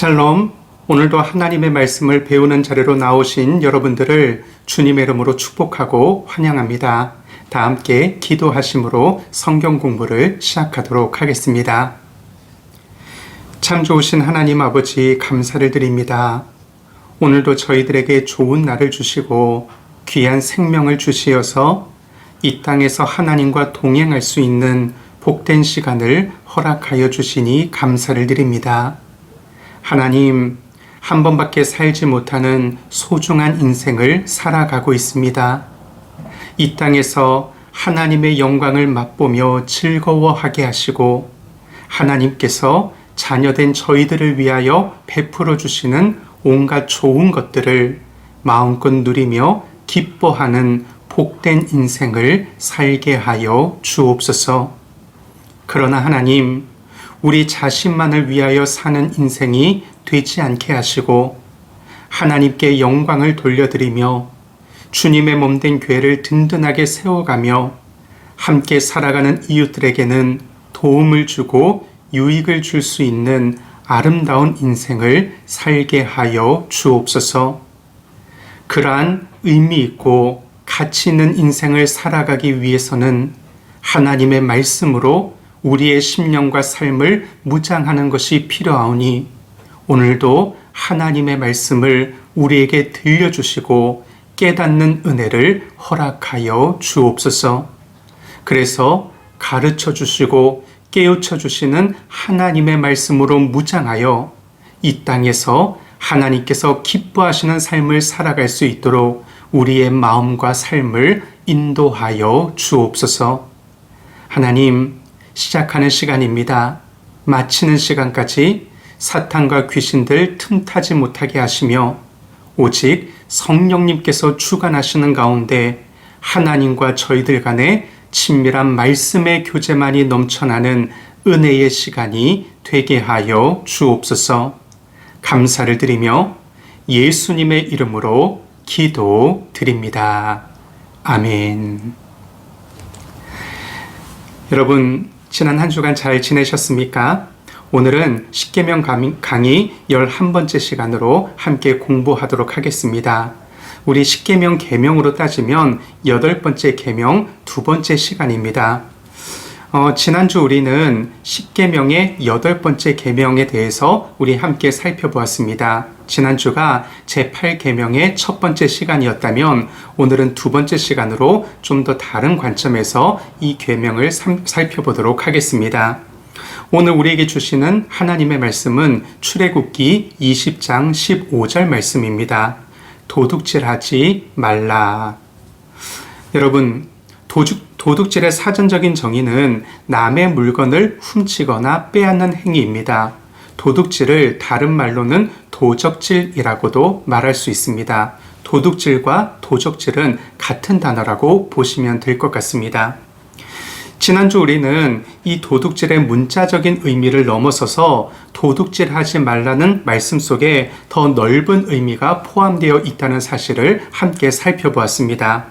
샬롬, 오늘도 하나님의 말씀을 배우는 자리로 나오신 여러분들을 주님의 이름으로 축복하고 환영합니다. 다 함께 기도하심으로 성경 공부를 시작하도록 하겠습니다. 참 좋으신 하나님 아버지 감사를 드립니다. 오늘도 저희들에게 좋은 날을 주시고 귀한 생명을 주시어서 이 땅에서 하나님과 동행할 수 있는 복된 시간을 허락하여 주시니 감사를 드립니다. 하나님, 한 번밖에 살지 못하는 소중한 인생을 살아가고 있습니다. 이 땅에서 하나님의 영광을 맛보며 즐거워하게 하시고 하나님께서 자녀된 저희들을 위하여 베풀어 주시는 온갖 좋은 것들을 마음껏 누리며 기뻐하는 복된 인생을 살게 하여 주옵소서. 그러나 하나님, 우리 자신만을 위하여 사는 인생이 되지 않게 하시고 하나님께 영광을 돌려드리며 주님의 몸된 교회를 든든하게 세워가며 함께 살아가는 이웃들에게는 도움을 주고 유익을 줄 수 있는 아름다운 인생을 살게 하여 주옵소서. 그러한 의미 있고 가치 있는 인생을 살아가기 위해서는 하나님의 말씀으로 우리의 심령과 삶을 무장하는 것이 필요하오니 오늘도 하나님의 말씀을 우리에게 들려주시고 깨닫는 은혜를 허락하여 주옵소서. 그래서 가르쳐 주시고 깨우쳐 주시는 하나님의 말씀으로 무장하여 이 땅에서 하나님께서 기뻐하시는 삶을 살아갈 수 있도록 우리의 마음과 삶을 인도하여 주옵소서. 하나님, 시작하는 시간입니다. 마치는 시간까지 사탄과 귀신들 틈타지 못하게 하시며 오직 성령님께서 주관하시는 가운데 하나님과 저희들 간의 친밀한 말씀의 교제만이 넘쳐나는 은혜의 시간이 되게 하여 주옵소서. 감사를 드리며 예수님의 이름으로 기도드립니다. 아멘. 여러분, 지난 한 주간 잘 지내셨습니까? 오늘은 십계명 강의 11번째 시간으로 함께 공부하도록 하겠습니다. 우리 십계명 계명으로 따지면 8번째 계명 2번째 시간입니다. 지난주 우리는 십계명의 8번째 계명에 대해서 우리 함께 살펴보았습니다. 지난주가 제8계명의 첫 번째 시간이었다면 오늘은 2번째 시간으로 좀 더 다른 관점에서 이 계명을 살펴보도록 하겠습니다. 오늘 우리에게 주시는 하나님의 말씀은 출애굽기 20장 15절 말씀입니다. 도둑질하지 말라. 여러분, 도둑질의 사전적인 정의는 남의 물건을 훔치거나 빼앗는 행위입니다. 도둑질을 다른 말로는 도적질이라고도 말할 수 있습니다. 도둑질과 도적질은 같은 단어라고 보시면 될 것 같습니다. 지난주 우리는 이 도둑질의 문자적인 의미를 넘어서서 도둑질하지 말라는 말씀 속에 더 넓은 의미가 포함되어 있다는 사실을 함께 살펴보았습니다.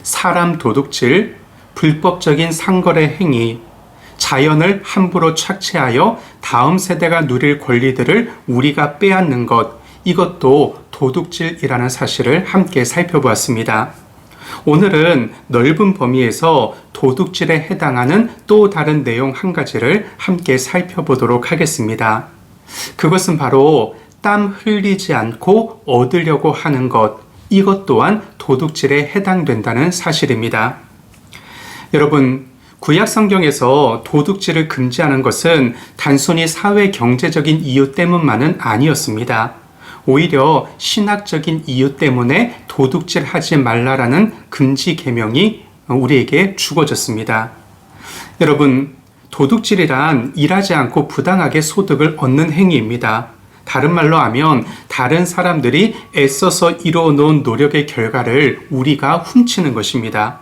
사람 도둑질, 불법적인 상거래 행위, 자연을 함부로 착취하여 다음 세대가 누릴 권리들을 우리가 빼앗는 것, 이것도 도둑질이라는 사실을 함께 살펴보았습니다. 오늘은 넓은 범위에서 도둑질에 해당하는 또 다른 내용 한 가지를 함께 살펴보도록 하겠습니다. 그것은 바로 땀 흘리지 않고 얻으려고 하는 것, 이것 또한 도둑질에 해당된다는 사실입니다. 여러분, 구약 성경에서 도둑질을 금지하는 것은 단순히 사회 경제적인 이유 때문만은 아니었습니다. 오히려 신학적인 이유 때문에 도둑질하지 말라라는 금지 계명이 우리에게 주어졌습니다. 여러분, 도둑질이란 일하지 않고 부당하게 소득을 얻는 행위입니다. 다른 말로 하면 다른 사람들이 애써서 이루어 놓은 노력의 결과를 우리가 훔치는 것입니다.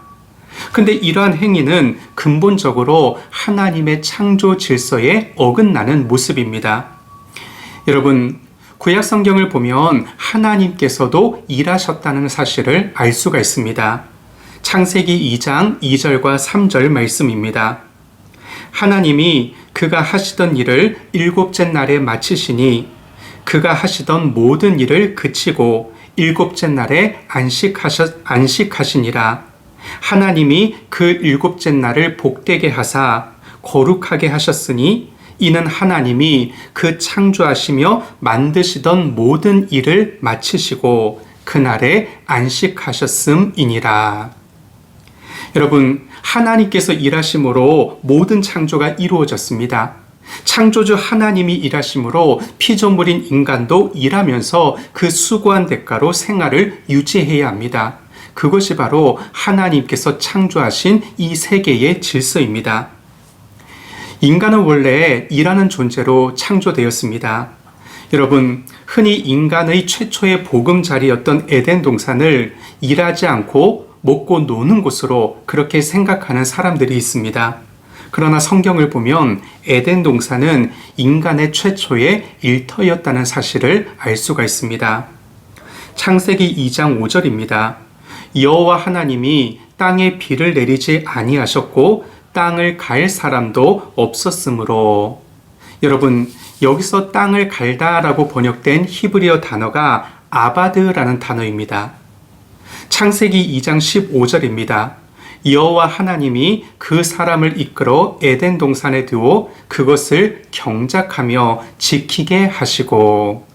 근데 이러한 행위는 근본적으로 하나님의 창조 질서에 어긋나는 모습입니다. 여러분, 구약 성경을 보면 하나님께서도 일하셨다는 사실을 알 수가 있습니다. 창세기 2장 2절과 3절 말씀입니다. 하나님이 그가 하시던 일을 일곱째 날에 마치시니 그가 하시던 모든 일을 그치고 일곱째 날에 안식하시니라. 하나님이 그 일곱째 날을 복되게 하사 거룩하게 하셨으니 이는 하나님이 그 창조하시며 만드시던 모든 일을 마치시고 그날에 안식하셨음이니라. 여러분, 하나님께서 일하심으로 모든 창조가 이루어졌습니다. 창조주 하나님이 일하심으로 피조물인 인간도 일하면서 그 수고한 대가로 생활을 유지해야 합니다. 그것이 바로 하나님께서 창조하신 이 세계의 질서입니다. 인간은 원래 일하는 존재로 창조되었습니다. 여러분, 흔히 인간의 최초의 보금자리였던 에덴 동산을 일하지 않고 먹고 노는 곳으로 그렇게 생각하는 사람들이 있습니다. 그러나 성경을 보면 에덴 동산은 인간의 최초의 일터였다는 사실을 알 수가 있습니다. 창세기 2장 5절입니다. 여호와 하나님이 땅에 비를 내리지 아니하셨고 땅을 갈 사람도 없었으므로. 여러분, 여기서 땅을 갈다라고 번역된 히브리어 단어가 아바드라는 단어입니다. 창세기 2장 15절입니다. 여호와 하나님이 그 사람을 이끌어 에덴 동산에 두어 그것을 경작하며 지키게 하시고.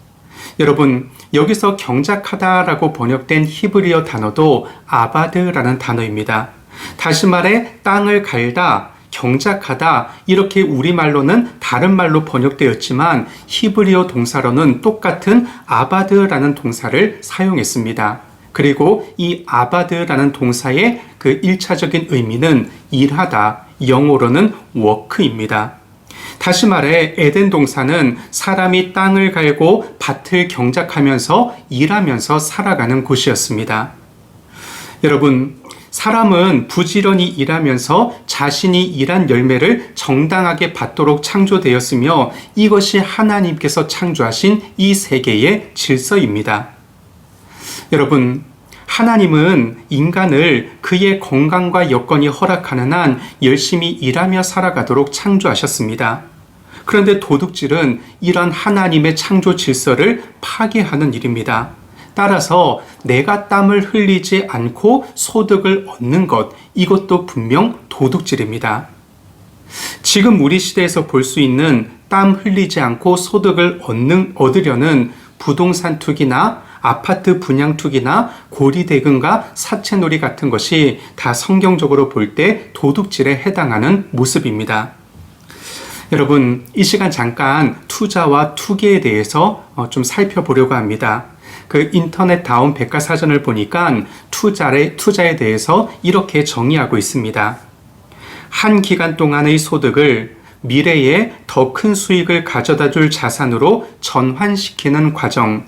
여러분, 여기서 경작하다라고 번역된 히브리어 단어도 아바드라는 단어입니다. 다시 말해 땅을 갈다, 경작하다 이렇게 우리말로는 다른 말로 번역되었지만 히브리어 동사로는 똑같은 아바드라는 동사를 사용했습니다. 그리고 이 아바드라는 동사의 그 1차적인 의미는 일하다, 영어로는 work입니다. 다시 말해 에덴 동산은 사람이 땅을 갈고 밭을 경작하면서 일하면서 살아가는 곳이었습니다. 여러분, 사람은 부지런히 일하면서 자신이 일한 열매를 정당하게 받도록 창조되었으며 이것이 하나님께서 창조하신 이 세계의 질서입니다. 여러분, 하나님은 인간을 그의 건강과 여건이 허락하는 한 열심히 일하며 살아가도록 창조하셨습니다. 그런데 도둑질은 이런 하나님의 창조 질서를 파괴하는 일입니다. 따라서 내가 땀을 흘리지 않고 소득을 얻는 것, 이것도 분명 도둑질입니다. 지금 우리 시대에서 볼 수 있는 땀 흘리지 않고 소득을 얻으려는 부동산 투기나 아파트 분양 투기나 고리대금과 사채놀이 같은 것이 다 성경적으로 볼 때 도둑질에 해당하는 모습입니다. 여러분, 이 시간 잠깐 투자와 투기에 대해서 좀 살펴보려고 합니다. 그 인터넷 다운 백과사전을 보니까 투자에 대해서 이렇게 정의하고 있습니다. 한 기간 동안의 소득을 미래에 더 큰 수익을 가져다 줄 자산으로 전환시키는 과정.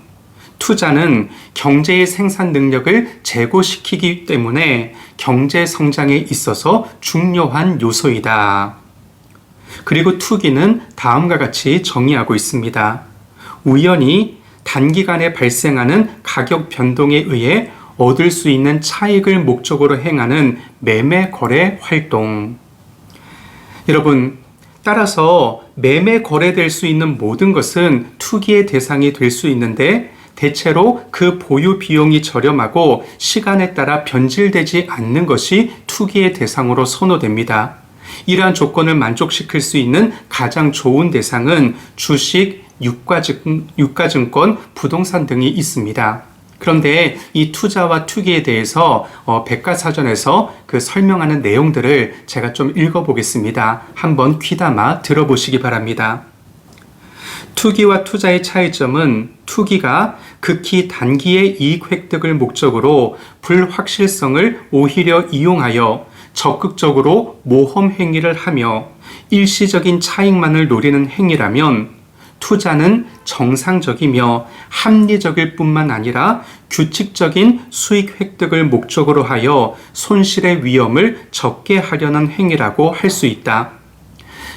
투자는 경제의 생산 능력을 제고시키기 때문에 경제 성장에 있어서 중요한 요소이다. 그리고 투기는 다음과 같이 정의하고 있습니다. 우연히 단기간에 발생하는 가격 변동에 의해 얻을 수 있는 차익을 목적으로 행하는 매매 거래 활동. 여러분, 따라서 매매 거래될 수 있는 모든 것은 투기의 대상이 될 수 있는데 대체로 그 보유 비용이 저렴하고 시간에 따라 변질되지 않는 것이 투기의 대상으로 선호됩니다. 이러한 조건을 만족시킬 수 있는 가장 좋은 대상은 주식, 유가증권, 부동산 등이 있습니다. 그런데 이 투자와 투기에 대해서 백과사전에서 그 설명하는 내용들을 제가 좀 읽어보겠습니다. 한번 귀담아 들어보시기 바랍니다. 투기와 투자의 차이점은 투기가 극히 단기의 이익 획득을 목적으로 불확실성을 오히려 이용하여 적극적으로 모험 행위를 하며 일시적인 차익만을 노리는 행위라면 투자는 정상적이며 합리적일 뿐만 아니라 규칙적인 수익 획득을 목적으로 하여 손실의 위험을 적게 하려는 행위라고 할 수 있다.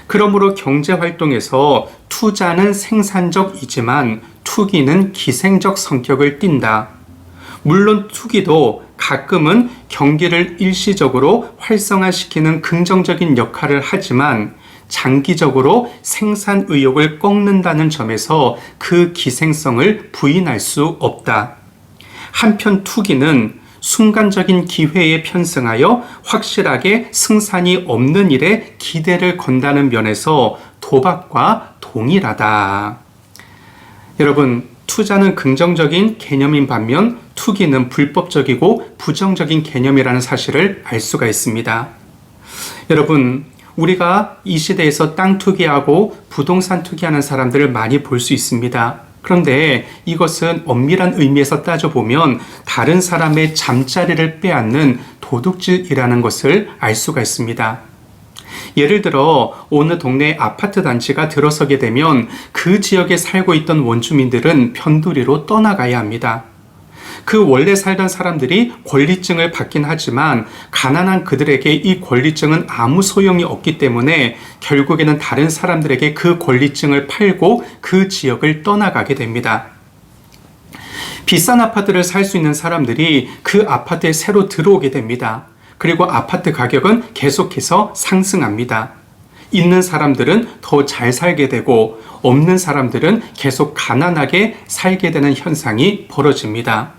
그러므로 경제활동에서 투자는 생산적이지만 투기는 기생적 성격을 띈다. 물론 투기도 가끔은 경기를 일시적으로 활성화시키는 긍정적인 역할을 하지만 장기적으로 생산 의욕을 꺾는다는 점에서 그 기생성을 부인할 수 없다. 한편 투기는 순간적인 기회에 편승하여 확실하게 승산이 없는 일에 기대를 건다는 면에서 도박과 동일하다. 여러분, 투자는 긍정적인 개념인 반면 투기는 불법적이고 부정적인 개념이라는 사실을 알 수가 있습니다. 여러분, 우리가 이 시대에서 땅 투기하고 부동산 투기하는 사람들을 많이 볼 수 있습니다. 그런데 이것은 엄밀한 의미에서 따져보면 다른 사람의 잠자리를 빼앗는 도둑질이라는 것을 알 수가 있습니다. 예를 들어 어느 동네 아파트 단지가 들어서게 되면 그 지역에 살고 있던 원주민들은 변두리로 떠나가야 합니다. 그 원래 살던 사람들이 권리증을 받긴 하지만 가난한 그들에게 이 권리증은 아무 소용이 없기 때문에 결국에는 다른 사람들에게 그 권리증을 팔고 그 지역을 떠나가게 됩니다. 비싼 아파트를 살 수 있는 사람들이 그 아파트에 새로 들어오게 됩니다. 그리고 아파트 가격은 계속해서 상승합니다. 있는 사람들은 더 잘 살게 되고 없는 사람들은 계속 가난하게 살게 되는 현상이 벌어집니다.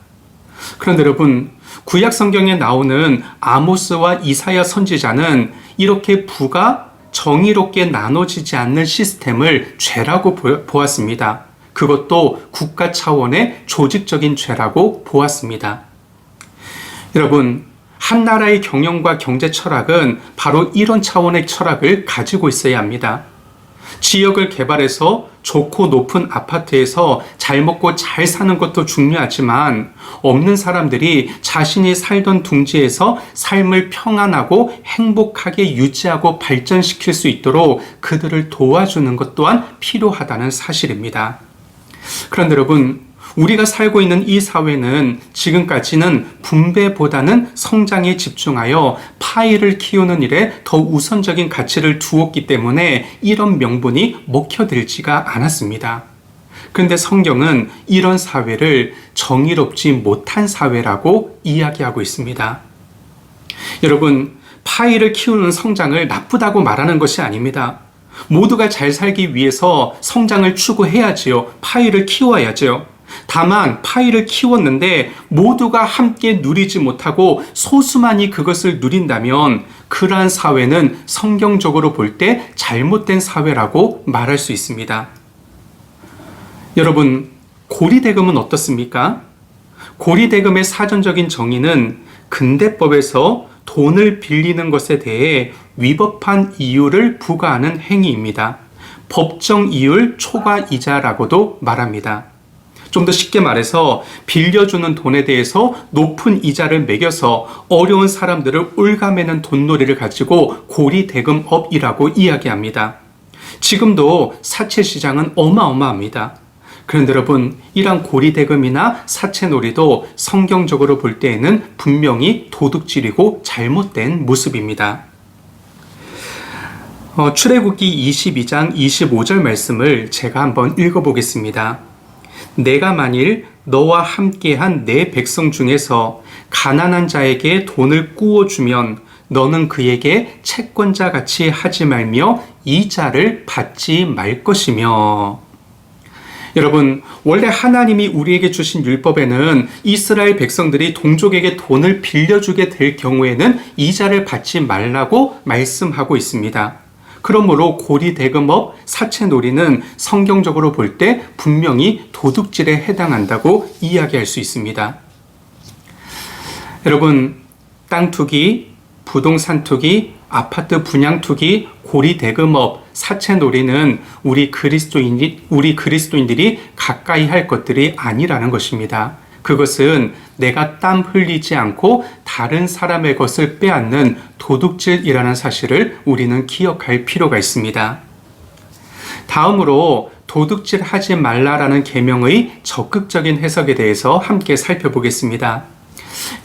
그런데 여러분, 구약 성경에 나오는 아모스와 이사야 선지자는 이렇게 부가 정의롭게 나눠지지 않는 시스템을 죄라고 보았습니다. 그것도 국가 차원의 조직적인 죄라고 보았습니다. 여러분, 한 나라의 경영과 경제 철학은 바로 이런 차원의 철학을 가지고 있어야 합니다. 지역을 개발해서 좋고 높은 아파트에서 잘 먹고 잘 사는 것도 중요하지만 없는 사람들이 자신이 살던 둥지에서 삶을 평안하고 행복하게 유지하고 발전시킬 수 있도록 그들을 도와주는 것 또한 필요하다는 사실입니다. 그런데 여러분, 우리가 살고 있는 이 사회는 지금까지는 분배보다는 성장에 집중하여 파이를 키우는 일에 더 우선적인 가치를 두었기 때문에 이런 명분이 먹혀들지가 않았습니다. 그런데 성경은 이런 사회를 정의롭지 못한 사회라고 이야기하고 있습니다. 여러분, 파이를 키우는 성장을 나쁘다고 말하는 것이 아닙니다. 모두가 잘 살기 위해서 성장을 추구해야지요. 파이를 키워야죠. 다만 파이를 키웠는데 모두가 함께 누리지 못하고 소수만이 그것을 누린다면 그러한 사회는 성경적으로 볼 때 잘못된 사회라고 말할 수 있습니다. 여러분, 고리대금은 어떻습니까? 고리대금의 사전적인 정의는 근대법에서 돈을 빌리는 것에 대해 위법한 이유를 부과하는 행위입니다. 법정 이율 초과 이자라고도 말합니다. 좀 더 쉽게 말해서 빌려주는 돈에 대해서 높은 이자를 매겨서 어려운 사람들을 올가매는 돈놀이를 가지고 고리대금업이라고 이야기합니다. 지금도 사채시장은 어마어마합니다. 그런데 여러분, 이러한 고리대금이나 사채놀이도 성경적으로 볼 때에는 분명히 도둑질이고 잘못된 모습입니다. 출애굽기 22장 25절 말씀을 제가 한번 읽어보겠습니다. 내가 만일 너와 함께한 내 백성 중에서 가난한 자에게 돈을 꾸어주면 너는 그에게 채권자 같이 하지 말며 이자를 받지 말 것이며. 여러분, 원래 하나님이 우리에게 주신 율법에는 이스라엘 백성들이 동족에게 돈을 빌려주게 될 경우에는 이자를 받지 말라고 말씀하고 있습니다. 그러므로 고리대금업, 사채놀이는 성경적으로 볼 때 분명히 도둑질에 해당한다고 이야기할 수 있습니다. 여러분, 땅 투기, 부동산 투기, 아파트 분양 투기, 고리대금업, 사채놀이는 우리 그리스도인들이 가까이 할 것들이 아니라는 것입니다. 그것은 내가 땀 흘리지 않고 다른 사람의 것을 빼앗는 도둑질이라는 사실을 우리는 기억할 필요가 있습니다. 다음으로 도둑질 하지 말라라는 계명의 적극적인 해석에 대해서 함께 살펴보겠습니다.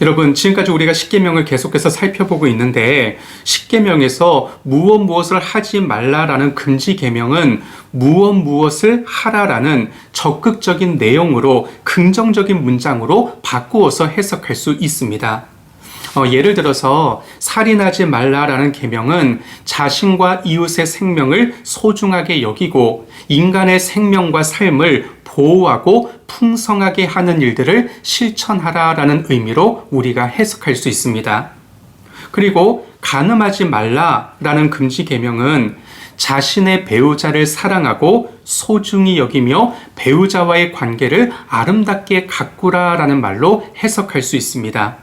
여러분, 지금까지 우리가 십계명을 계속해서 살펴보고 있는데 십계명에서 무엇을 하지 말라라는 금지 계명은 무엇을 하라라는 적극적인 내용으로 긍정적인 문장으로 바꾸어서 해석할 수 있습니다. 예를 들어서 살인하지 말라라는 계명은 자신과 이웃의 생명을 소중하게 여기고 인간의 생명과 삶을 보호하고 풍성하게 하는 일들을 실천하라라는 의미로 우리가 해석할 수 있습니다. 그리고 간음하지 말라라는 금지 계명은 자신의 배우자를 사랑하고 소중히 여기며 배우자와의 관계를 아름답게 가꾸라라는 말로 해석할 수 있습니다.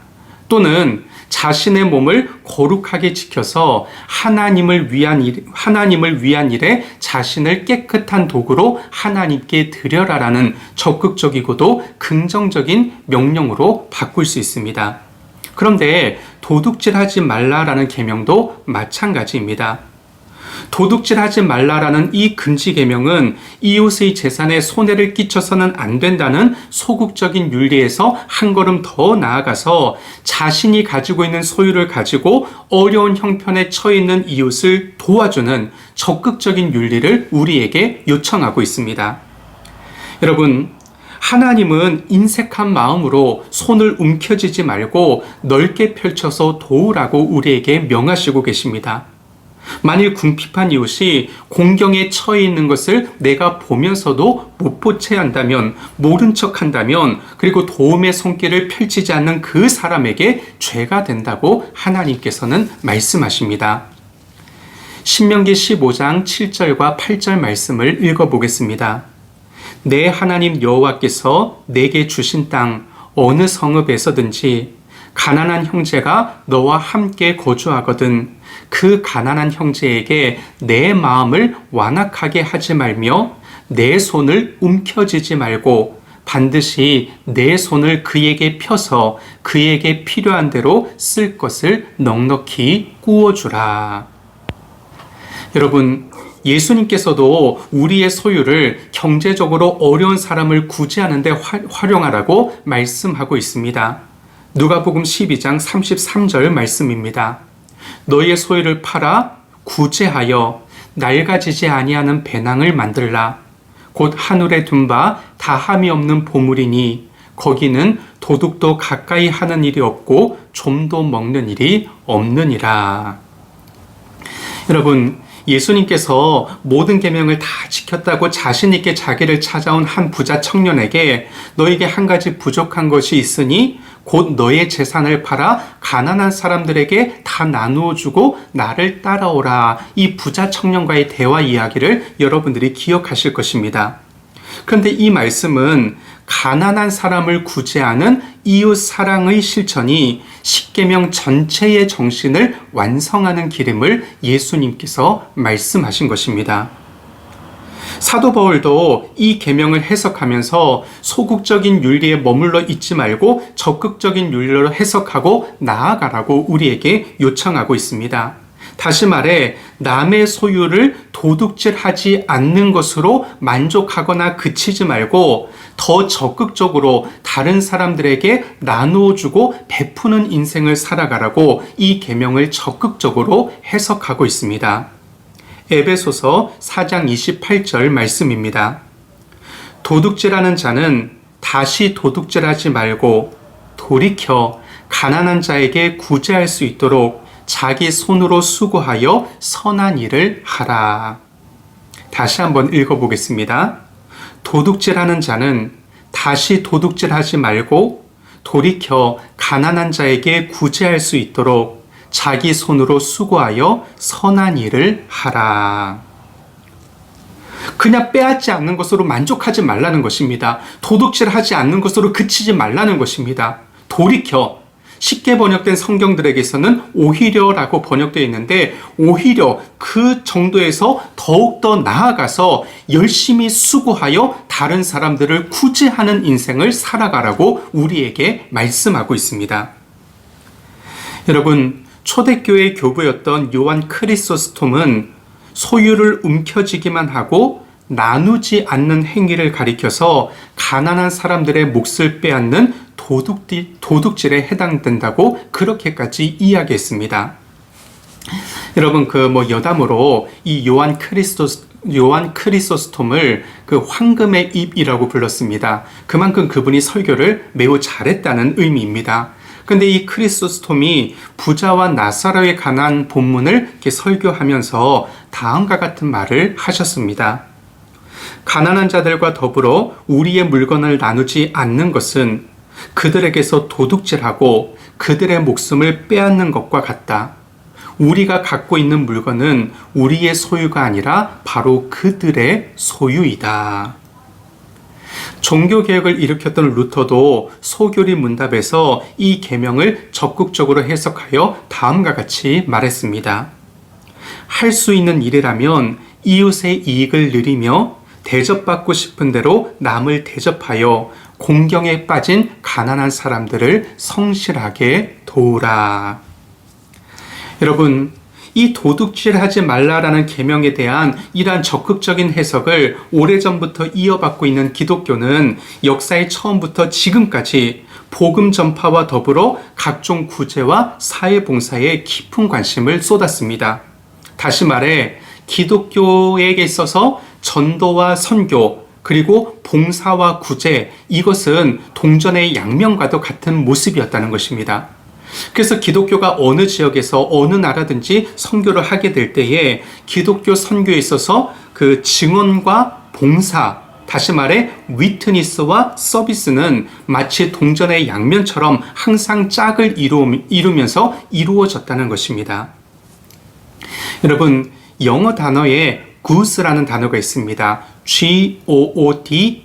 또는 자신의 몸을 거룩하게 지켜서 하나님을 위한 일에 자신을 깨끗한 도구로 하나님께 드려라라는 적극적이고도 긍정적인 명령으로 바꿀 수 있습니다. 그런데 도둑질하지 말라라는 계명도 마찬가지입니다. 도둑질하지 말라라는 이 금지 계명은 이웃의 재산에 손해를 끼쳐서는 안 된다는 소극적인 윤리에서 한 걸음 더 나아가서 자신이 가지고 있는 소유를 가지고 어려운 형편에 처해 있는 이웃을 도와주는 적극적인 윤리를 우리에게 요청하고 있습니다. 여러분, 하나님은 인색한 마음으로 손을 움켜쥐지 말고 넓게 펼쳐서 도우라고 우리에게 명하시고 계십니다. 만일 궁핍한 이웃이 공경에 처해 있는 것을 내가 보면서도 못 보채 한다면, 모른 척 한다면, 그리고 도움의 손길을 펼치지 않는 그 사람에게 죄가 된다고 하나님께서는 말씀하십니다. 신명기 15장 7절과 8절 말씀을 읽어보겠습니다. 내 하나님 여호와께서 내게 주신 땅 어느 성읍에서든지 가난한 형제가 너와 함께 거주하거든 그 가난한 형제에게 내 마음을 완악하게 하지 말며 내 손을 움켜쥐지 말고 반드시 내 손을 그에게 펴서 그에게 필요한 대로 쓸 것을 넉넉히 꾸어주라. 여러분, 예수님께서도 우리의 소유를 경제적으로 어려운 사람을 구제하는 데 활용하라고 말씀하고 있습니다. 누가복음 12장 33절 말씀입니다. 너희의 소유를 팔아 구제하여 낡아지지 아니하는 배낭을 만들라. 곧 하늘에 둔 바 다함이 없는 보물이니 거기는 도둑도 가까이 하는 일이 없고 좀도 먹는 일이 없느니라. 여러분, 예수님께서 모든 계명을 다 지켰다고 자신 있게 자기를 찾아온 한 부자 청년에게 너에게 한 가지 부족한 것이 있으니 곧 너의 재산을 팔아 가난한 사람들에게 다 나누어 주고 나를 따라오라. 이 부자 청년과의 대화 이야기를 여러분들이 기억하실 것입니다. 그런데 이 말씀은 가난한 사람을 구제하는 이웃 사랑의 실천이 십계명 전체의 정신을 완성하는 길임을 예수님께서 말씀하신 것입니다. 사도 바울도 이 계명을 해석하면서 소극적인 윤리에 머물러 있지 말고 적극적인 윤리로 해석하고 나아가라고 우리에게 요청하고 있습니다. 다시 말해 남의 소유를 도둑질하지 않는 것으로 만족하거나 그치지 말고 더 적극적으로 다른 사람들에게 나누어 주고 베푸는 인생을 살아가라고 이 계명을 적극적으로 해석하고 있습니다. 에베소서 4장 28절 말씀입니다. 도둑질하는 자는 다시 도둑질하지 말고 돌이켜 가난한 자에게 구제할 수 있도록 자기 손으로 수고하여 선한 일을 하라. 다시 한번 읽어보겠습니다. 도둑질하는 자는 다시 도둑질하지 말고 돌이켜 가난한 자에게 구제할 수 있도록 자기 손으로 수고하여 선한 일을 하라. 그냥 빼앗지 않는 것으로 만족하지 말라는 것입니다. 도둑질하지 않는 것으로 그치지 말라는 것입니다. 돌이켜. 쉽게 번역된 성경들에게서는 오히려라고 번역되어 있는데 오히려 그 정도에서 더욱더 나아가서 열심히 수고하여 다른 사람들을 구제하는 인생을 살아가라고 우리에게 말씀하고 있습니다. 여러분, 초대교회 교부였던 요한 크리소스톰은 소유를 움켜쥐기만 하고 나누지 않는 행위를 가리켜서 가난한 사람들의 몫을 빼앗는 도둑질에 해당된다고 그렇게까지 이야기했습니다. 여러분, 여담으로 이 요한 크리소스톰을 그 황금의 입이라고 불렀습니다. 그만큼 그분이 설교를 매우 잘했다는 의미입니다. 근데 이 크리소스톰이 부자와 나사로에 관한 본문을 이렇게 설교하면서 다음과 같은 말을 하셨습니다. 가난한 자들과 더불어 우리의 물건을 나누지 않는 것은 그들에게서 도둑질하고 그들의 목숨을 빼앗는 것과 같다. 우리가 갖고 있는 물건은 우리의 소유가 아니라 바로 그들의 소유이다. 종교개혁을 일으켰던 루터도 소교리 문답에서 이 계명을 적극적으로 해석하여 다음과 같이 말했습니다. 할 수 있는 일이라면 이웃의 이익을 누리며 대접받고 싶은 대로 남을 대접하여 공경에 빠진 가난한 사람들을 성실하게 도우라. 여러분, 이 도둑질하지 말라라는 계명에 대한 이러한 적극적인 해석을 오래전부터 이어받고 있는 기독교는 역사의 처음부터 지금까지 복음 전파와 더불어 각종 구제와 사회봉사에 깊은 관심을 쏟았습니다. 다시 말해 기독교에게 있어서 전도와 선교 그리고 봉사와 구제, 이것은 동전의 양면과도 같은 모습이었다는 것입니다. 그래서 기독교가 어느 지역에서 어느 나라든지 선교를 하게 될 때에 기독교 선교에 있어서 그 증언과 봉사, 다시 말해 위트니스와 서비스는 마치 동전의 양면처럼 항상 짝을 이루면서 이루어졌다는 것입니다. 여러분, 영어 단어에 good라는 단어가 있습니다. G-O-O-D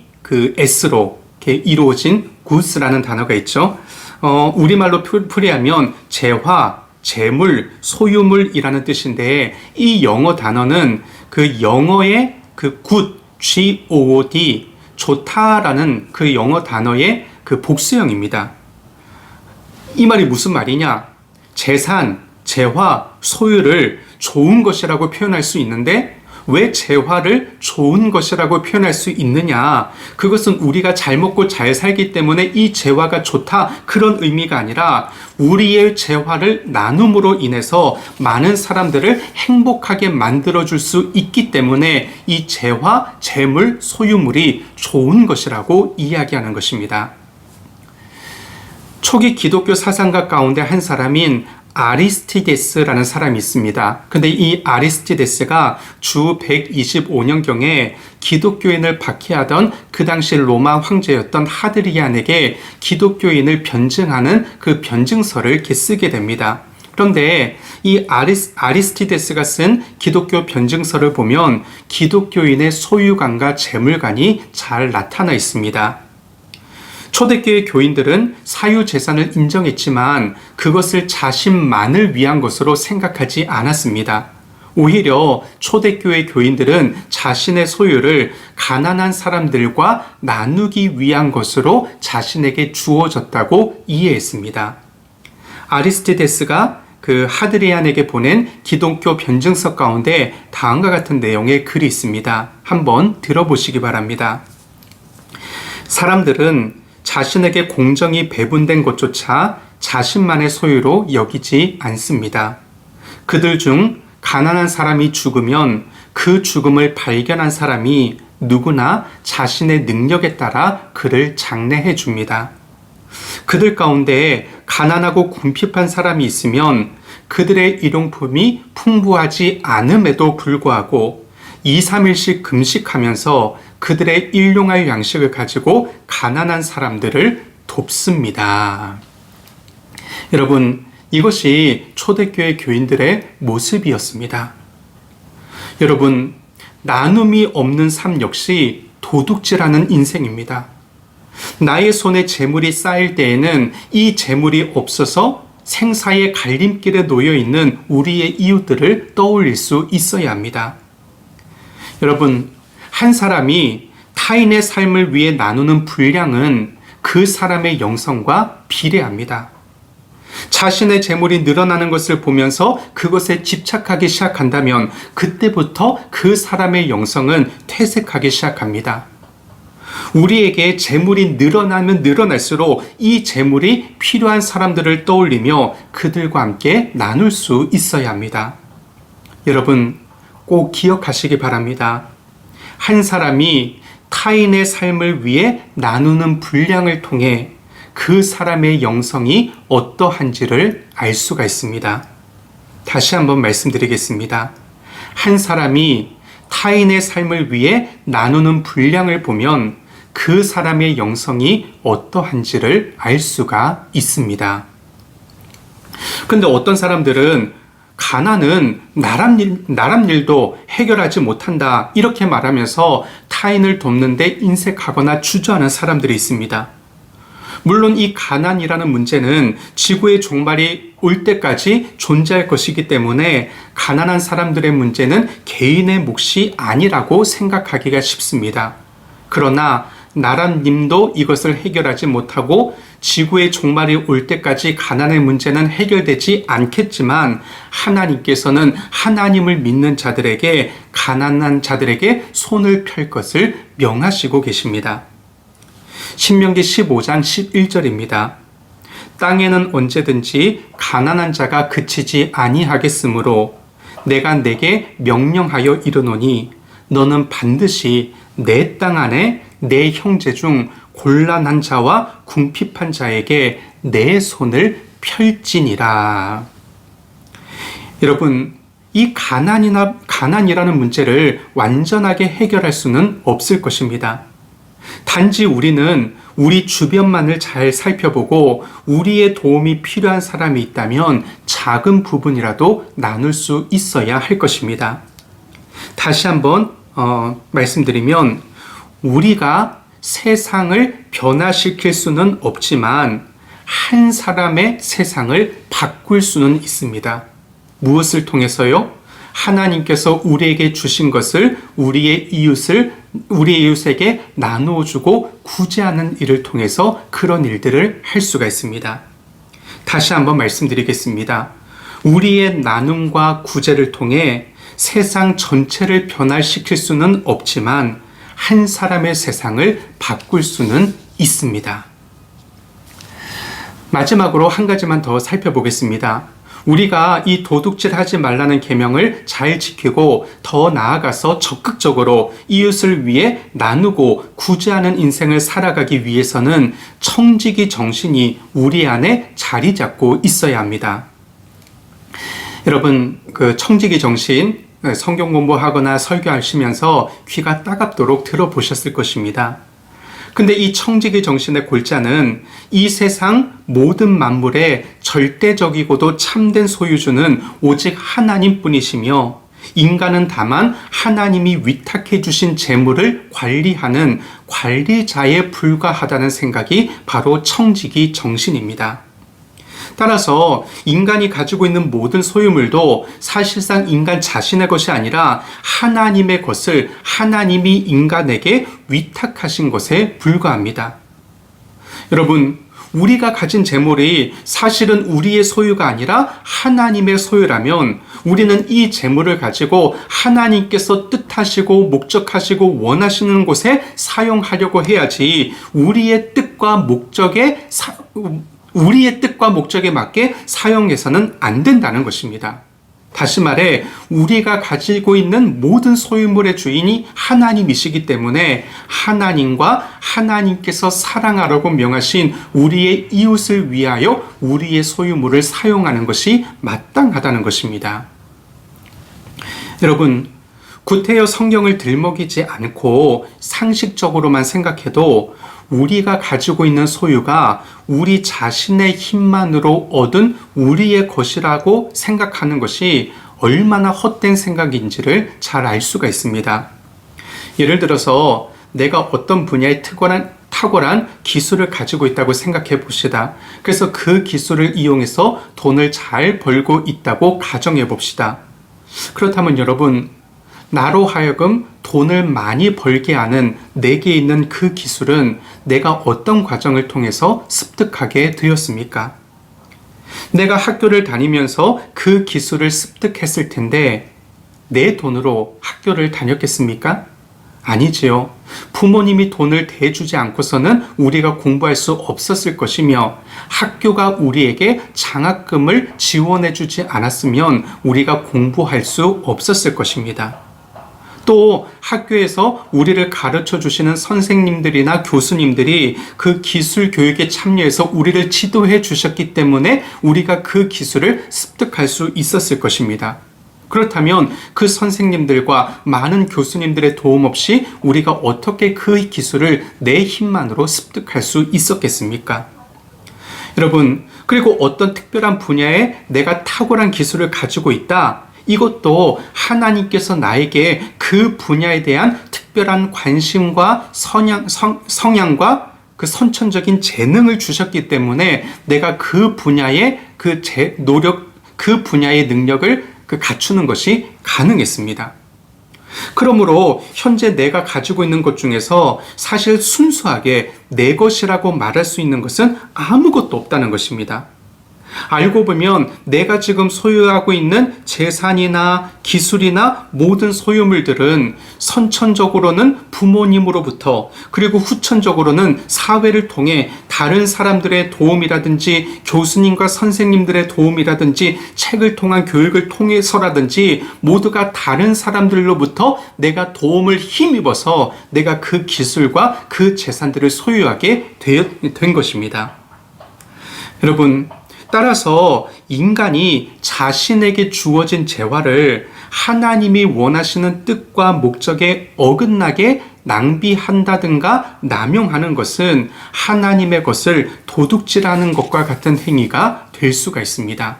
S로 이렇게 이루어진 good라는 단어가 있죠. 우리말로 풀이하면 재화, 재물, 소유물이라는 뜻인데 이 영어 단어는 그 영어의 그 good, G-O-O-D, 좋다라는 그 영어 단어의 그 복수형입니다. 이 말이 무슨 말이냐? 재산, 재화, 소유를 좋은 것이라고 표현할 수 있는데 왜 재화를 좋은 것이라고 표현할 수 있느냐? 그것은 우리가 잘 먹고 잘 살기 때문에 이 재화가 좋다 그런 의미가 아니라 우리의 재화를 나눔으로 인해서 많은 사람들을 행복하게 만들어줄 수 있기 때문에 이 재화, 재물, 소유물이 좋은 것이라고 이야기하는 것입니다. 초기 기독교 사상가 가운데 한 사람인 아리스티데스라는 사람이 있습니다. 근데 이 아리스티데스가 주 125년경에 기독교인을 박해하던 그 당시 로마 황제였던 하드리안에게 기독교인을 변증하는 그 변증서를 이렇게 쓰게 됩니다. 그런데 이 아리스티데스가 쓴 기독교 변증서를 보면 기독교인의 소유관과 재물관이 잘 나타나 있습니다. 초대교회 교인들은 사유재산을 인정했지만 그것을 자신만을 위한 것으로 생각하지 않았습니다. 오히려 초대교회 교인들은 자신의 소유를 가난한 사람들과 나누기 위한 것으로 자신에게 주어졌다고 이해했습니다. 아리스티데스가 그 하드리안에게 보낸 기독교 변증서 가운데 다음과 같은 내용의 글이 있습니다. 한번 들어보시기 바랍니다. 사람들은 자신에게 공정이 배분된 것조차 자신만의 소유로 여기지 않습니다. 그들 중 가난한 사람이 죽으면 그 죽음을 발견한 사람이 누구나 자신의 능력에 따라 그를 장례해 줍니다. 그들 가운데 가난하고 궁핍한 사람이 있으면 그들의 일용품이 풍부하지 않음에도 불구하고 2, 3일씩 금식하면서 그들의 일용할 양식을 가지고 가난한 사람들을 돕습니다. 여러분, 이것이 초대교회 교인들의 모습이었습니다. 여러분, 나눔이 없는 삶 역시 도둑질하는 인생입니다. 나의 손에 재물이 쌓일 때에는 이 재물이 없어서 생사의 갈림길에 놓여 있는 우리의 이웃들을 떠올릴 수 있어야 합니다. 여러분, 한 사람이 타인의 삶을 위해 나누는 분량은 그 사람의 영성과 비례합니다. 자신의 재물이 늘어나는 것을 보면서 그것에 집착하기 시작한다면 그때부터 그 사람의 영성은 퇴색하기 시작합니다. 우리에게 재물이 늘어나면 늘어날수록 이 재물이 필요한 사람들을 떠올리며 그들과 함께 나눌 수 있어야 합니다. 여러분, 꼭 기억하시기 바랍니다. 한 사람이 타인의 삶을 위해 나누는 분량을 통해 그 사람의 영성이 어떠한지를 알 수가 있습니다. 다시 한번 말씀드리겠습니다. 한 사람이 타인의 삶을 위해 나누는 분량을 보면 그 사람의 영성이 어떠한지를 알 수가 있습니다. 근데 어떤 사람들은 가난은 나람 일도 해결하지 못한다 이렇게 말하면서 타인을 돕는데 인색하거나 주저하는 사람들이 있습니다. 물론 이 가난이라는 문제는 지구의 종말이 올 때까지 존재할 것이기 때문에 가난한 사람들의 문제는 개인의 몫이 아니라고 생각하기가 쉽습니다. 그러나 나라님도 이것을 해결하지 못하고 지구의 종말이 올 때까지 가난의 문제는 해결되지 않겠지만 하나님께서는 하나님을 믿는 자들에게 가난한 자들에게 손을 펼 것을 명하시고 계십니다. 신명기 15장 11절입니다. 땅에는 언제든지 가난한 자가 그치지 아니하겠으므로 내가 내게 명령하여 이르노니 너는 반드시 내 땅 안에 내 형제 중 곤란한 자와 궁핍한 자에게 내 손을 펼지니라. 여러분, 이 가난이라는 문제를 완전하게 해결할 수는 없을 것입니다. 단지 우리는 우리 주변만을 잘 살펴보고 우리의 도움이 필요한 사람이 있다면 작은 부분이라도 나눌 수 있어야 할 것입니다. 다시 한번 말씀드리면 우리가 세상을 변화시킬 수는 없지만 한 사람의 세상을 바꿀 수는 있습니다. 무엇을 통해서요? 하나님께서 우리에게 주신 것을 우리의 이웃에게 나누어 주고 구제하는 일을 통해서 그런 일들을 할 수가 있습니다. 다시 한번 말씀드리겠습니다. 우리의 나눔과 구제를 통해 세상 전체를 변화시킬 수는 없지만 한 사람의 세상을 바꿀 수는 있습니다. 마지막으로 한 가지만 더 살펴보겠습니다. 우리가 이 도둑질하지 말라는 계명을 잘 지키고 더 나아가서 적극적으로 이웃을 위해 나누고 구제하는 인생을 살아가기 위해서는 청지기 정신이 우리 안에 자리 잡고 있어야 합니다. 여러분, 그 청지기 정신 성경 공부하거나 설교하시면서 귀가 따갑도록 들어보셨을 것입니다. 근데 이 청지기 정신의 골자는 이 세상 모든 만물의 절대적이고도 참된 소유주는 오직 하나님뿐이시며 인간은 다만 하나님이 위탁해 주신 재물을 관리하는 관리자에 불과하다는 생각이 바로 청지기 정신입니다. 따라서 인간이 가지고 있는 모든 소유물도 사실상 인간 자신의 것이 아니라 하나님의 것을 하나님이 인간에게 위탁하신 것에 불과합니다. 여러분, 우리가 가진 재물이 사실은 우리의 소유가 아니라 하나님의 소유라면 우리는 이 재물을 가지고 하나님께서 뜻하시고 목적하시고 원하시는 곳에 사용하려고 해야지 우리의 뜻과 목적에 맞게 사용해서는 안 된다는 것입니다. 다시 말해 우리가 가지고 있는 모든 소유물의 주인이 하나님이시기 때문에 하나님과 하나님께서 사랑하라고 명하신 우리의 이웃을 위하여 우리의 소유물을 사용하는 것이 마땅하다는 것입니다. 여러분, 구태여 성경을 들먹이지 않고 상식적으로만 생각해도 우리가 가지고 있는 소유가 우리 자신의 힘만으로 얻은 우리의 것이라고 생각하는 것이 얼마나 헛된 생각인지를 잘 알 수가 있습니다. 예를 들어서 내가 어떤 분야에 탁월한 기술을 가지고 있다고 생각해 봅시다. 그래서 그 기술을 이용해서 돈을 잘 벌고 있다고 가정해 봅시다. 그렇다면 여러분, 나로 하여금 돈을 많이 벌게 하는 내게 있는 그 기술은 내가 어떤 과정을 통해서 습득하게 되었습니까? 내가 학교를 다니면서 그 기술을 습득했을 텐데 내 돈으로 학교를 다녔겠습니까? 아니지요. 부모님이 돈을 대주지 않고서는 우리가 공부할 수 없었을 것이며 학교가 우리에게 장학금을 지원해 주지 않았으면 우리가 공부할 수 없었을 것입니다. 또 학교에서 우리를 가르쳐 주시는 선생님들이나 교수님들이 그 기술 교육에 참여해서 우리를 지도해 주셨기 때문에 우리가 그 기술을 습득할 수 있었을 것입니다. 그렇다면 그 선생님들과 많은 교수님들의 도움 없이 우리가 어떻게 그 기술을 내 힘만으로 습득할 수 있었겠습니까? 여러분, 그리고 어떤 특별한 분야에 내가 탁월한 기술을 가지고 있다. 이것도 하나님께서 나에게 그 분야에 대한 특별한 관심과 성향과 그 선천적인 재능을 주셨기 때문에 내가 그 분야의 그 분야의 능력을 갖추는 것이 가능했습니다. 그러므로 현재 내가 가지고 있는 것 중에서 사실 순수하게 내 것이라고 말할 수 있는 것은 아무것도 없다는 것입니다. 알고 보면 내가 지금 소유하고 있는 재산이나 기술이나 모든 소유물들은 선천적으로는 부모님으로부터 그리고 후천적으로는 사회를 통해 다른 사람들의 도움이라든지 교수님과 선생님들의 도움이라든지 책을 통한 교육을 통해서라든지 모두가 다른 사람들로부터 내가 도움을 힘입어서 내가 그 기술과 그 재산들을 소유하게 된 것입니다. 여러분, 따라서 인간이 자신에게 주어진 재화를 하나님이 원하시는 뜻과 목적에 어긋나게 낭비한다든가 남용하는 것은 하나님의 것을 도둑질하는 것과 같은 행위가 될 수가 있습니다.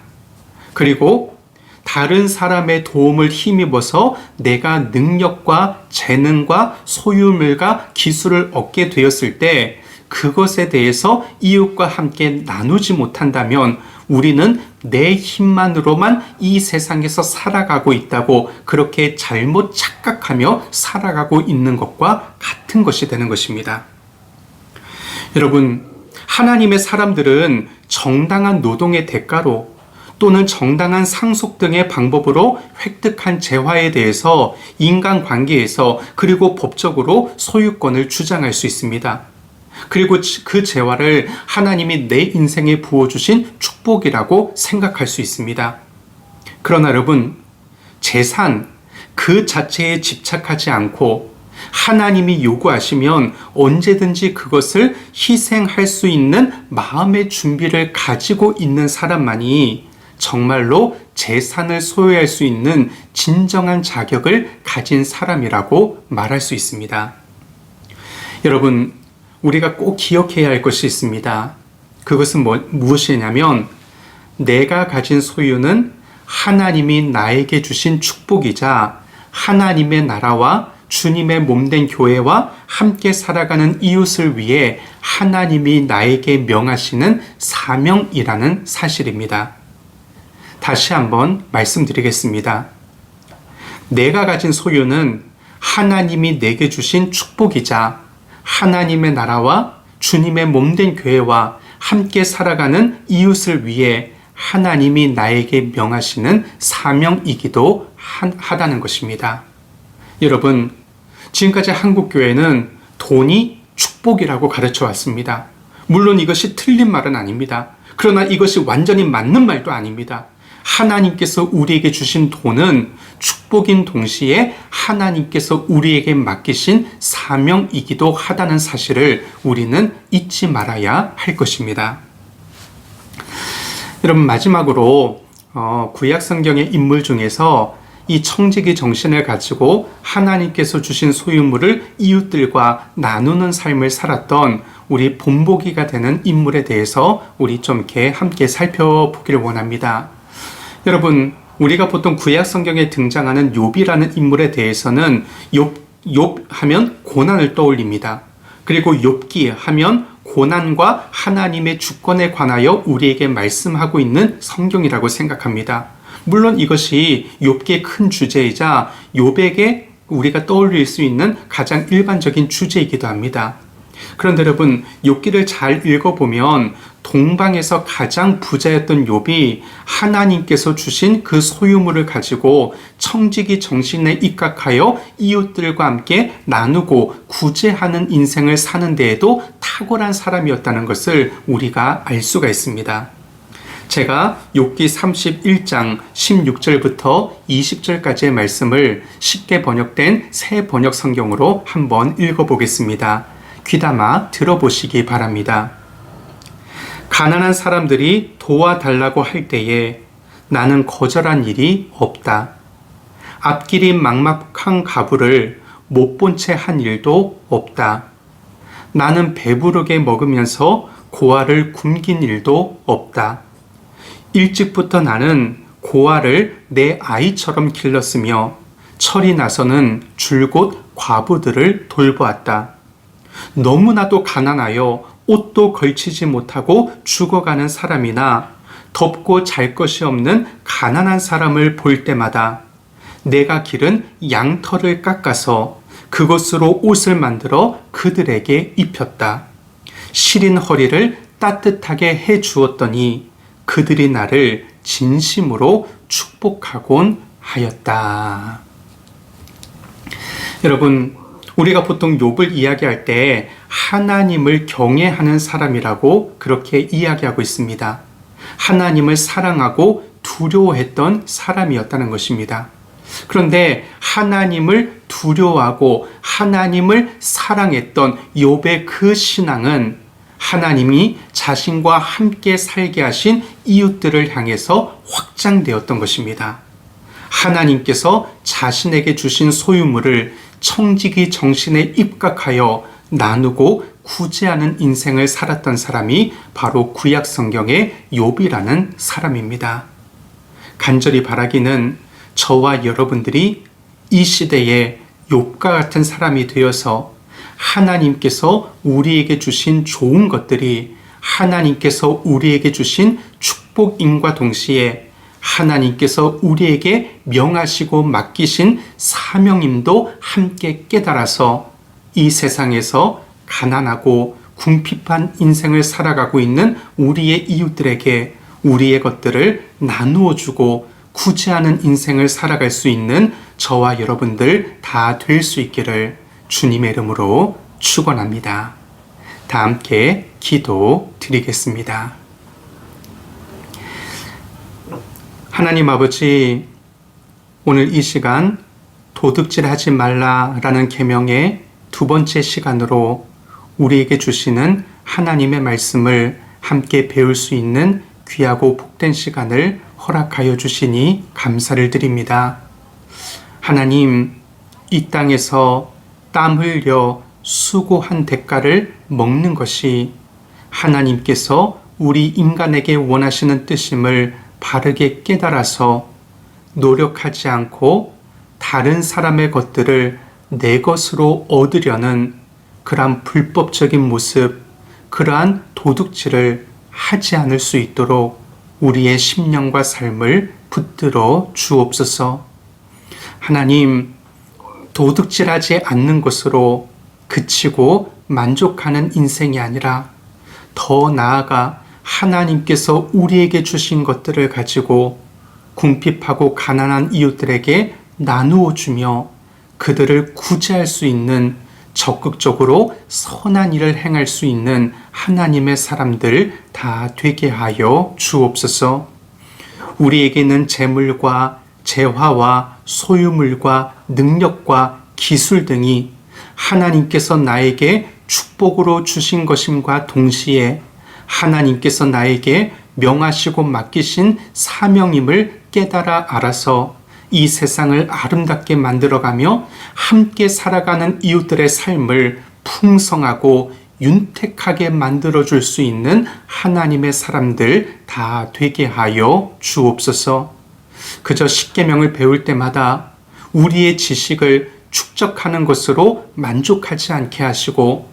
그리고 다른 사람의 도움을 힘입어서 내가 능력과 재능과 소유물과 기술을 얻게 되었을 때 그것에 대해서 이웃과 함께 나누지 못한다면 우리는 내 힘만으로만 이 세상에서 살아가고 있다고 그렇게 잘못 착각하며 살아가고 있는 것과 같은 것이 되는 것입니다. 여러분, 하나님의 사람들은 정당한 노동의 대가로 또는 정당한 상속 등의 방법으로 획득한 재화에 대해서 인간관계에서 그리고 법적으로 소유권을 주장할 수 있습니다. 그리고 그 재화를 하나님이 내 인생에 부어주신 축복이라고 생각할 수 있습니다. 그러나 여러분, 재산 그 자체에 집착하지 않고 하나님이 요구하시면 언제든지 그것을 희생할 수 있는 마음의 준비를 가지고 있는 사람만이 정말로 재산을 소유할 수 있는 진정한 자격을 가진 사람이라고 말할 수 있습니다. 여러분, 우리가 꼭 기억해야 할 것이 있습니다. 그것은 무엇이냐면 내가 가진 소유는 하나님이 나에게 주신 축복이자 하나님의 나라와 주님의 몸된 교회와 함께 살아가는 이웃을 위해 하나님이 나에게 명하시는 사명이라는 사실입니다. 다시 한번 말씀드리겠습니다. 내가 가진 소유는 하나님이 내게 주신 축복이자 하나님의 나라와 주님의 몸된 교회와 함께 살아가는 이웃을 위해 하나님이 나에게 명하시는 사명이기도 하다는 것입니다. 여러분, 지금까지 한국교회는 돈이 축복이라고 가르쳐 왔습니다. 물론 이것이 틀린 말은 아닙니다. 그러나 이것이 완전히 맞는 말도 아닙니다. 하나님께서 우리에게 주신 돈은 축복인 동시에 하나님께서 우리에게 맡기신 사명이기도 하다는 사실을 우리는 잊지 말아야 할 것입니다. 여러분, 마지막으로 구약 성경의 인물 중에서 이 청지기 정신을 가지고 하나님께서 주신 소유물을 이웃들과 나누는 삶을 살았던 우리 본보기가 되는 인물에 대해서 우리 좀 이렇게 함께 살펴보기를 원합니다. 여러분, 우리가 보통 구약 성경에 등장하는 욥이라는 인물에 대해서는 욥 하면 고난을 떠올립니다. 그리고 욥기 하면 고난과 하나님의 주권에 관하여 우리에게 말씀하고 있는 성경이라고 생각합니다. 물론 이것이 욥기의 큰 주제이자 욥에게 우리가 떠올릴 수 있는 가장 일반적인 주제이기도 합니다. 그런데 여러분, 욥기를 잘 읽어보면 동방에서 가장 부자였던 욥이 하나님께서 주신 그 소유물을 가지고 청지기 정신에 입각하여 이웃들과 함께 나누고 구제하는 인생을 사는 데에도 탁월한 사람이었다는 것을 우리가 알 수가 있습니다. 제가 욥기 31장 16절부터 20절까지의 말씀을 쉽게 번역된 새 번역 성경으로 한번 읽어보겠습니다. 귀담아 들어보시기 바랍니다. 가난한 사람들이 도와달라고 할 때에 나는 거절한 일이 없다. 앞길이 막막한 가부를 못 본 채 한 일도 없다. 나는 배부르게 먹으면서 고아를 굶긴 일도 없다. 일찍부터 나는 고아를 내 아이처럼 길렀으며 철이 나서는 줄곧 과부들을 돌보았다. 너무나도 가난하여 옷도 걸치지 못하고 죽어가는 사람이나 덥고 잘 것이 없는 가난한 사람을 볼 때마다 내가 기른 양털을 깎아서 그것으로 옷을 만들어 그들에게 입혔다. 시린 허리를 따뜻하게 해 주었더니 그들이 나를 진심으로 축복하곤 하였다. 여러분, 우리가 보통 욥을 이야기할 때 하나님을 경외하는 사람이라고 그렇게 이야기하고 있습니다. 하나님을 사랑하고 두려워했던 사람이었다는 것입니다. 그런데 하나님을 두려워하고 하나님을 사랑했던 욥의 그 신앙은 하나님이 자신과 함께 살게 하신 이웃들을 향해서 확장되었던 것입니다. 하나님께서 자신에게 주신 소유물을 청지기 정신에 입각하여 나누고 구제하는 인생을 살았던 사람이 바로 구약 성경의 욥이라는 사람입니다. 간절히 바라기는 저와 여러분들이 이 시대에 욥과 같은 사람이 되어서 하나님께서 우리에게 주신 좋은 것들이 하나님께서 우리에게 주신 축복임과 동시에 하나님께서 우리에게 명하시고 맡기신 사명임도 함께 깨달아서 이 세상에서 가난하고 궁핍한 인생을 살아가고 있는 우리의 이웃들에게 우리의 것들을 나누어 주고 구제하는 인생을 살아갈 수 있는 저와 여러분들 다 될 수 있기를 주님의 이름으로 축원합니다. 다 함께 기도 드리겠습니다. 하나님 아버지, 오늘 이 시간 도둑질하지 말라라는 계명의 두 번째 시간으로 우리에게 주시는 하나님의 말씀을 함께 배울 수 있는 귀하고 복된 시간을 허락하여 주시니 감사를 드립니다. 하나님, 이 땅에서 땀 흘려 수고한 대가를 먹는 것이 하나님께서 우리 인간에게 원하시는 뜻임을 바르게 깨달아서 노력하지 않고 다른 사람의 것들을 내 것으로 얻으려는 그러한 불법적인 모습, 그러한 도둑질을 하지 않을 수 있도록 우리의 심령과 삶을 붙들어 주옵소서. 하나님, 도둑질하지 않는 것으로 그치고 만족하는 인생이 아니라 더 나아가 하나님께서 우리에게 주신 것들을 가지고 궁핍하고 가난한 이웃들에게 나누어 주며 그들을 구제할 수 있는 적극적으로 선한 일을 행할 수 있는 하나님의 사람들 다 되게 하여 주옵소서. 우리에게는 재물과 재화와 소유물과 능력과 기술 등이 하나님께서 나에게 축복으로 주신 것임과 동시에 하나님께서 나에게 명하시고 맡기신 사명임을 깨달아 알아서 이 세상을 아름답게 만들어가며 함께 살아가는 이웃들의 삶을 풍성하고 윤택하게 만들어줄 수 있는 하나님의 사람들 다 되게 하여 주옵소서. 그저 십계명을 배울 때마다 우리의 지식을 축적하는 것으로 만족하지 않게 하시고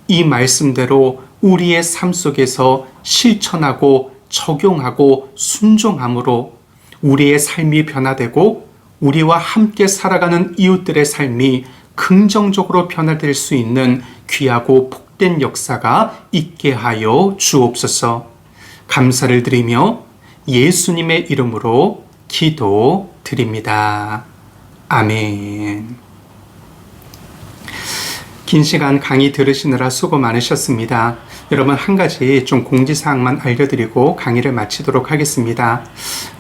이 말씀대로 우리의 삶 속에서 실천하고 적용하고 순종함으로 우리의 삶이 변화되고 우리와 함께 살아가는 이웃들의 삶이 긍정적으로 변화될 수 있는 귀하고 복된 역사가 있게 하여 주옵소서. 감사를 드리며 예수님의 이름으로 기도 드립니다. 아멘. 긴 시간 강의 들으시느라 수고 많으셨습니다. 여러분, 한 가지 좀 공지사항만 알려드리고 강의를 마치도록 하겠습니다.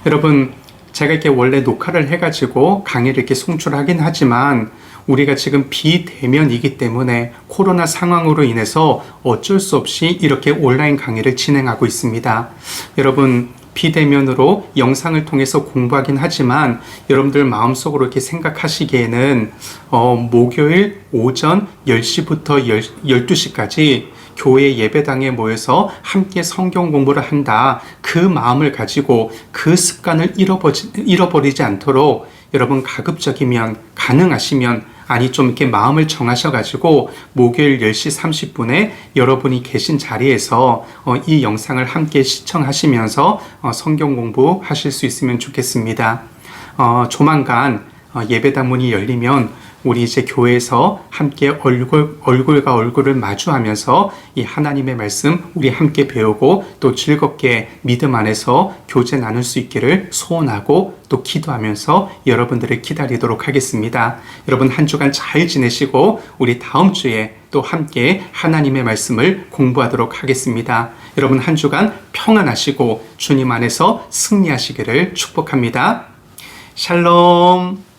여러분, 제가 이렇게 원래 녹화를 해가지고 강의를 이렇게 송출하긴 하지만 우리가 지금 비대면이기 때문에 코로나 상황으로 인해서 어쩔 수 없이 이렇게 온라인 강의를 진행하고 있습니다. 여러분, 비대면으로 영상을 통해서 공부하긴 하지만 여러분들 마음속으로 이렇게 생각하시기에는 목요일 오전 10시부터 12시까지 교회 예배당에 모여서 함께 성경 공부를 한다. 그 마음을 가지고 그 습관을 잃어버리지 않도록 여러분, 가급적이면 가능하시면 좀 이렇게 마음을 정하셔가지고 목요일 10시 30분에 여러분이 계신 자리에서 이 영상을 함께 시청하시면서 성경 공부 하실 수 있으면 좋겠습니다. 조만간 예배당 문이 열리면 우리 이제 교회에서 함께 얼굴과 얼굴을 마주하면서 이 하나님의 말씀 우리 함께 배우고 또 즐겁게 믿음 안에서 교제 나눌 수 있기를 소원하고 또 기도하면서 여러분들을 기다리도록 하겠습니다. 여러분, 한 주간 잘 지내시고 우리 다음 주에 또 함께 하나님의 말씀을 공부하도록 하겠습니다. 여러분, 한 주간 평안하시고 주님 안에서 승리하시기를 축복합니다. 샬롬.